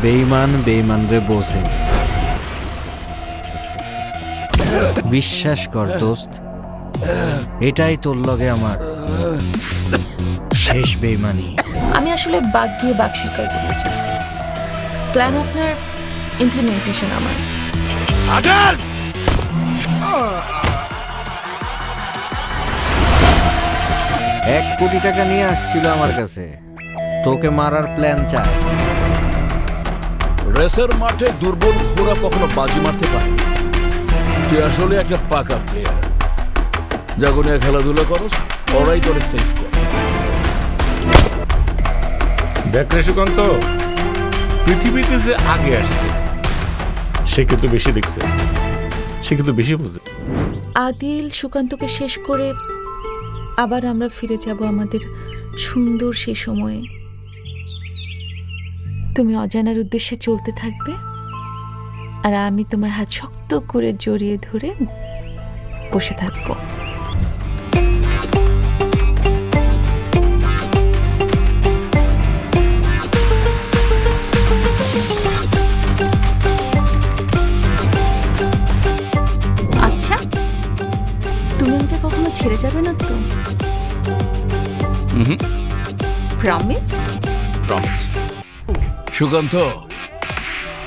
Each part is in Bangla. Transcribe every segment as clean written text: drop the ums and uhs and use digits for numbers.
বেঈমান বেঈমান রে বোঝে। বিশ্বাস কর দোস্ত, এটাই তোর লগে আমার শেষ বেঈমানি। আমি আসলে বাঘ দিয়ে বাঘ শিকার করতে চাই। প্ল্যান আপনার, ইমপ্লিমেন্টেশন আমার। আজাদ! 1 কোটি টাকা নিয়ে আসছিল আমার কাছে, তোকে মারার প্ল্যান চায়। রেসের মাঠে দুর্বল ঘোড়া কখনো বাজি মারতে পারে না। তুই আসলে একটা পাকা প্লেয়ার। যখন খেলাধুলা করস, ওরাই তোরে সেফ করে। দেখ রে সুকান্ত, পৃথিবীতে যে আগে আসছে সে কিন্তু বেশি দেখছে, সে কিন্তু বেশি বুঝে। আদিল সুকান্তকে শেষ করে আবার আমরা ফিরে যাব আমাদের সুন্দর সেই সময়ে। তুমি অজানার উদ্দেশ্যে চলতে থাকবে, আর আমি তোমার হাত শক্ত করে জড়িয়ে ধরে বসে থাকবো। আচ্ছা, তুমি আমাকে কখনো ছেড়ে যাবে না তো? প্রমিস? প্রমিস। সুকান্ত,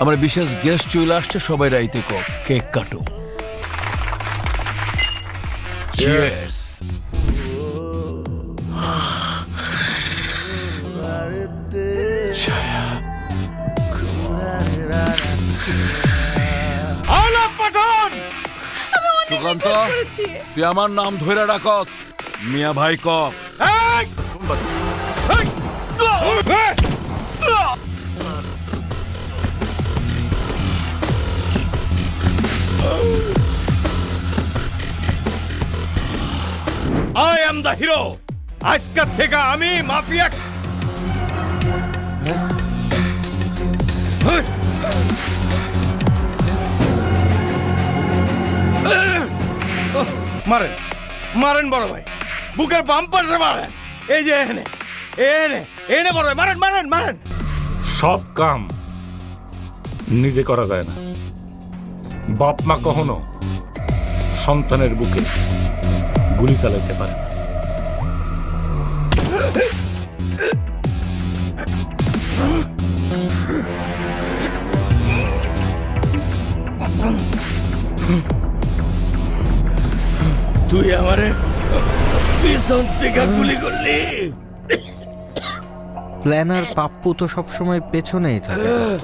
আমার বিশেষ গেস্ট চলে আসছে, সবাই রাইতে কেক কাটো। চিয়ার্স। সুকান্ত, তুই আমার নাম ধরে রাখস, মিয়া ভাই ক। I am the hero. আজকের থেকে আমি মাফিয়া। মারেন মারেন বড় ভাই, বুকের বাম পাশে মারেন। এই যে এনে এনে এনে বড় ভাই, মারেন মারেন মারেন। সব কাম নিজে করা যায় না। বাপ মা কখনো সন্তানের বুকে গুলি চালাইতে পারে না। তুই আমারে পিছন থেকে গুলি করলি। প্ল্যানার পাপ্পু তো সবসময় পেছনেই থাকে দোস্ত।